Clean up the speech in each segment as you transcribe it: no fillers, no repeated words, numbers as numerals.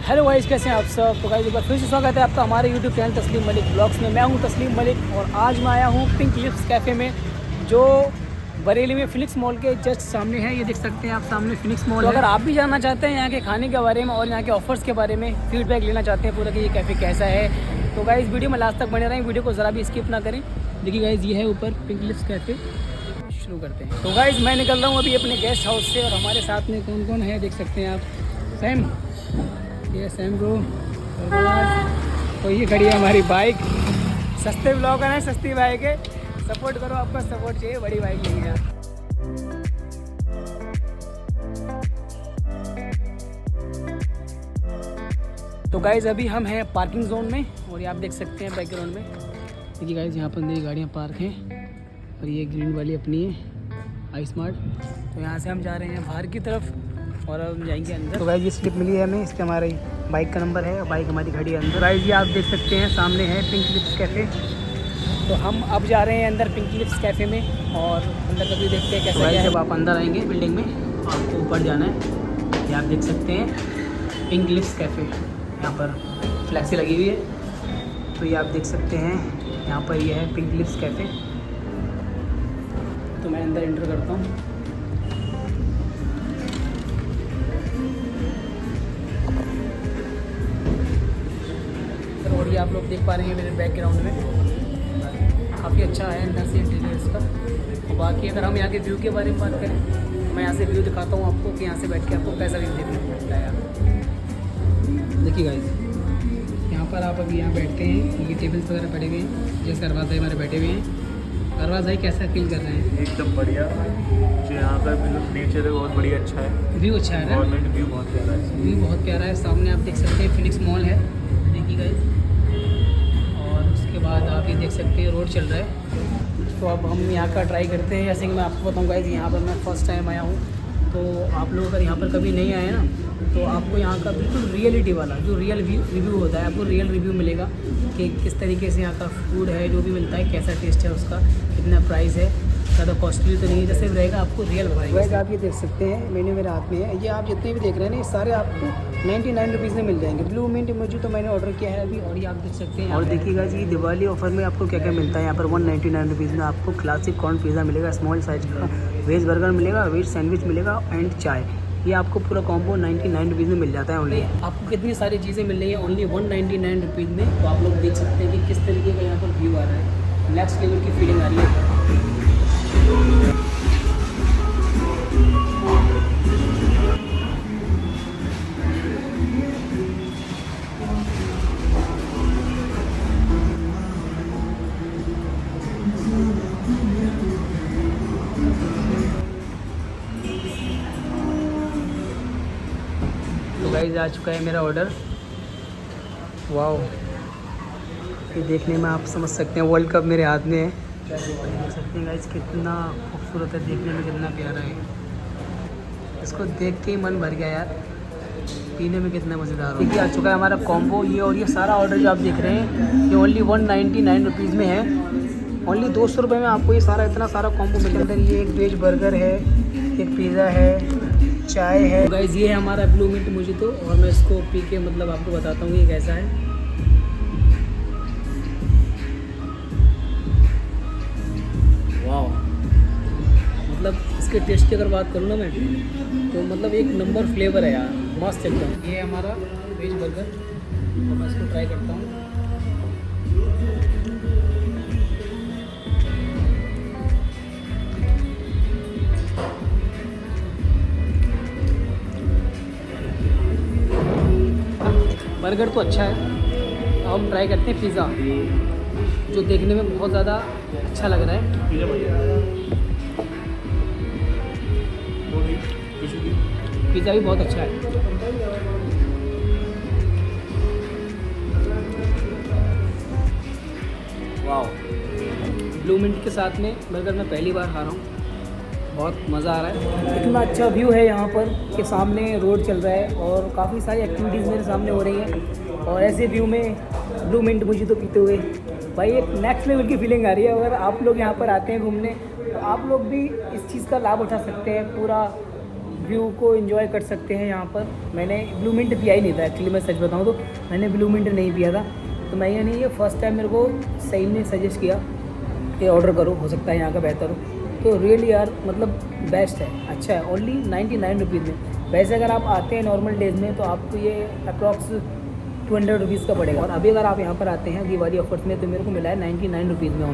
Hello guys, कैसे हैं आप सब। तो गाइस एक बार फिर से स्वागत है आपका हमारे यूट्यूब चैनल तस्लीम मलिक ब्लॉग्स में। मैं हूं तस्लीम मलिक और आज मैं आया हूं पिंक लिप्स कैफ़े में, जो बरेली में फिनिक्स मॉल के जस्ट सामने है। ये देख सकते हैं आप, सामने फिनिक्स मॉल है। तो अगर आप भी जानना चाहते हैं यहाँ के खाने के बारे में और यहाँ के ऑफर्स के बारे में, फीडबैक लेना चाहते हैं पूरा कि ये कैफ़े कैसा है, तो गाइस वीडियो में लास्ट तक बने रहें, वीडियो को ज़रा भी स्किप ना करें। देखिए गाइस, ये है ऊपर पिंक लिप्स कैफ़े। शुरू करते हैं। तो गाइस मैं निकल रहा हूँ अभी अपने गेस्ट हाउस से और हमारे साथ में कौन कौन है देख सकते हैं आप। सैम, ये सैम ब्रो, तो ये खड़ी है हमारी बाइक। सस्ते ब्लॉगर हैं, सस्ती बाइक है, सपोर्ट करो, आपका सपोर्ट चाहिए, बड़ी बाइक नहीं है। तो गाइज अभी हम हैं पार्किंग जोन में और ये आप देख सकते हैं बैकग्राउंड में। देखिए गाइज, यहाँ पर नई गाड़ियाँ पार्क हैं और ये ग्रीन वाली अपनी है आई स्मार्ट। तो यहाँ से हम जा रहे हैं बाहर की तरफ और अब हम जाएंगे अंदर। तो गाइस ये स्लिप मिली है हमें, इस पर हमारी बाइक का नंबर है और बाइक हमारी खड़ी है अंदर। गाइस ये आप देख सकते हैं सामने है पिंक लिप्स कैफ़े। तो हम अब जा रहे हैं अंदर पिंक लिप्स कैफ़े में और अंदर का भी देखते हैं कैसा है। जब आप अंदर आएंगे बिल्डिंग में आपको ऊपर जाना है। ये आप देख सकते हैं पिंक लिप्स कैफ़े, यहाँ पर फ्लैक्सी लगी हुई है। तो ये आप देख सकते हैं यहाँ पर ये है पिंक लिप्स कैफ़े। तो मैं अंदर एंटर करता हूँ। और ये आप लोग देख पा रहे हैं मेरे बैकग्राउंड में, काफ़ी अच्छा है अंदर से इंटीरियर इसका। और बाकी अगर हम यहाँ के व्यू के बारे में बात करें तो मैं यहाँ से व्यू दिखाता हूँ आपको कि यहाँ से बैठ के आपको कैसा व्यू देखने को मिलता है। देखिए गाइस, यहाँ पर आप अभी यहाँ बैठते हैं, ये टेबल्स वगैरह पड़े हुए हैं, जैसे अरबाज भाई हमारे बैठे हुए हैं। अरबाज भाई कैसा फील कर रहे हैं? एकदम बढ़िया, जो यहाँ का नेचर है बहुत बढ़िया, अच्छा है, व्यू अच्छा है ना, गवर्नमेंट व्यू बहुत प्यारा है। व्यू बहुत प्यारा है। सामने आप देख सकते हैं फिनिक्स मॉल है, देखिए गाइस। और उसके बाद आप ये देख सकते हैं रोड चल रहा है। तो अब हम यहाँ का ट्राई करते हैं। जैसे कि मैं आपको बताऊँ गाइस, यहाँ पर मैं फ़र्स्ट टाइम आया हूँ, तो आप लोग अगर यहाँ पर कभी नहीं आए ना तो आपको यहाँ का बिल्कुल रियलिटी वाला जो रियल रिव्यू होता है, आपको रियल रिव्यू मिलेगा कि किस तरीके से यहाँ का फूड है, जो भी मिलता है कैसा टेस्ट है उसका, कितना प्राइस है, ज़्यादा कॉस्टली तो नहीं है, जैसे रहेगा आपको रियल बताएंगे। आप ये देख सकते हैं, मेन्यू मेरे हाथ में है। ये आप जितने भी देख रहे हैं ना, ये सारे आपको 99 रुपीज़ में मिल जाएंगे। ब्लू मिंट इमोजी तो मैंने ऑर्डर किया है अभी, और ये आप देख सकते हैं। और देखिएगा जी, दिवाली ऑफर में आपको क्या क्या मिलता है यहाँ पर। 199 रुपीज़ में आपको क्लासिक कॉर्न पिज़्ज़ा मिलेगा, स्मॉल साइज का वेज बर्गर मिलेगा, वेज सैंडविच मिलेगा एंड चाय। ये आपको पूरा कॉम्बो 99 रुपीज़ में मिल जाता है ओनली। आपको कितनी सारी चीज़ें मिल रही हैं ओनली 199 रुपीज़ में। तो आप लोग देख सकते हैं कि किस तरीके का यहाँ पर व्यू आ रहा है, नेक्स्ट लेवल की फीलिंग आ रही है। तो गाइस आ चुका है मेरा ऑर्डर। वाओ, ये देखने में आप समझ सकते हैं वर्ल्ड कप मेरे हाथ में है। देख सकते हैं गाइस कितना खूबसूरत है, देखने में कितना प्यारा है। इसको देख के ही मन भर गया यार, पीने में कितना मज़ेदार हो। देखिए आ चुका है हमारा कॉम्बो ये, और ये सारा ऑर्डर जो आप देख रहे हैं ये ओनली 199 रुपीज़ में है। ओनली 200 रुपये में आपको ये सारा इतना सारा कॉम्बो मिल जाता है। ये एक वेज बर्गर है, एक पिज़्ज़ा है, चाय है। तो गाइस ये है हमारा ब्लू मिंट मुझे तो, और मैं इसको पी के मतलब आपको बताता हूँ ये कैसा है। वाह, मतलब इसके टेस्ट की अगर बात करूँ ना मैं, तो मतलब एक नंबर फ्लेवर है यार, मस्त एकदम। ये है हमारा वेज बर्गर, तो मैं इसको ट्राई करता हूँ। बर्गर तो अच्छा है। अब हम ट्राई करते हैं पिज़्ज़ा, जो देखने में बहुत ज़्यादा अच्छा लग रहा है। पिज़्ज़ा भी बहुत अच्छा है। वाह, ब्लू मिंट के साथ में बर्गर मैं पहली बार खा रहा हूँ, बहुत मज़ा आ रहा है। इतना अच्छा व्यू है यहाँ पर कि सामने रोड चल रहा है और काफ़ी सारी एक्टिविटीज़ मेरे सामने हो रही हैं, और ऐसे व्यू में ब्लू मिंट मुझे तो पीते हुए भाई एक नेक्स्ट लेवल की फीलिंग आ रही है। अगर आप लोग यहाँ पर आते हैं घूमने तो आप लोग भी इस चीज़ का लाभ उठा सकते हैं। पूरा व्यू को एंजॉय कर सकते हैं यहाँ पर। मैंने ब्लू मिंट पिया ही नहीं था एक्चुअली, मैं सच बताऊँ तो मैंने ब्लू मिंट नहीं पिया था, तो मैं ये नहीं, ये फर्स्ट टाइम मेरे को सही ने सजेस्ट किया कि ऑर्डर करो, हो सकता है यहाँ का बेहतर हो। तो रियली यार मतलब बेस्ट है, अच्छा है। ओनली 99 रुपीज़ में। वैसे अगर आप आते हैं नॉर्मल डेज़ में तो आपको ये अप्रॉक्स 200 रुपीज़ का पड़ेगा, और अभी अगर आप यहाँ पर आते हैं दिवाली ऑफर्स में तो मेरे को मिला है 99 रुपीज़ में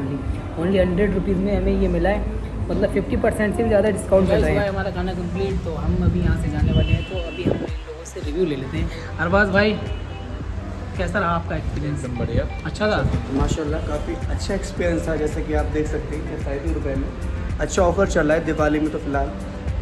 ओनली 100 रुपीज़ में हमें ये मिला है, मतलब 50% से भी ज़्यादा डिस्काउंट चल रहा है। हमारा खाना कंप्लीट, तो हम अभी यहाँ से जाने वाले हैं, तो अभी हम इन लोगों से रिव्यू ले लेते हैं। अरबाज भाई कैसा रहा आपका एक्सपीरियंस? एकदम बढ़िया। अच्छा था? माशाल्लाह काफ़ी अच्छा एक्सपीरियंस था। जैसे कि आप देख सकते हैं किफ़ायती रुपए में अच्छा ऑफ़र चल रहा है दिवाली में, तो फ़िलहाल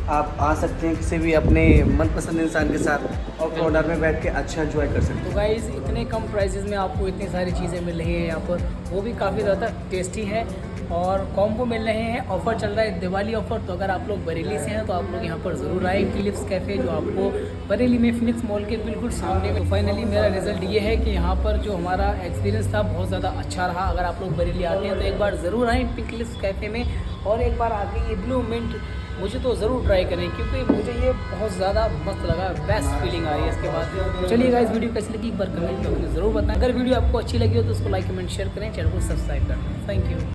आप आ सकते हैं किसी भी अपने मनपसंद इंसान के साथ और कॉर्नर में बैठ के अच्छा एंजॉय कर सकते हैं। तो गाइज़ इतने कम प्राइसेस में आपको इतनी सारी चीज़ें मिल रही हैं यहाँ पर, वो भी काफ़ी ज़्यादा टेस्टी है, और कॉम्बो मिल रहे हैं। ऑफ़र चल रहा है दिवाली ऑफ़र, तो अगर आप लोग बरेली से हैं तो आप लोग यहाँ पर ज़रूर आए। फिलिप्स कैफ़े जो आपको बरेली में फिनिक्स मॉल के बिल्कुल सामने में। तो फाइनली मेरा रिज़ल्ट ये है कि यहाँ पर जो हमारा एक्सपीरियंस था बहुत ज़्यादा अच्छा रहा। अगर आप लोग बरेली आते हैं तो एक बार ज़रूर आएँ फिलिप्स कैफ़े में, और एक बार आके ये ब्लू मिंट मुझे तो ज़रूर ट्राई करें, क्योंकि मुझे ये बहुत ज़्यादा मस्त लगा, बेस्ट फीलिंग आ रही है इसके बाद। चलिए गाइस, वीडियो कैसी लगी एक बार कमेंट में ज़रूर बताएं। अगर वीडियो आपको अच्छी लगी हो तो उसको लाइक कमेंट शेयर करें, चैनल को सब्सक्राइब कर दें। Thank you.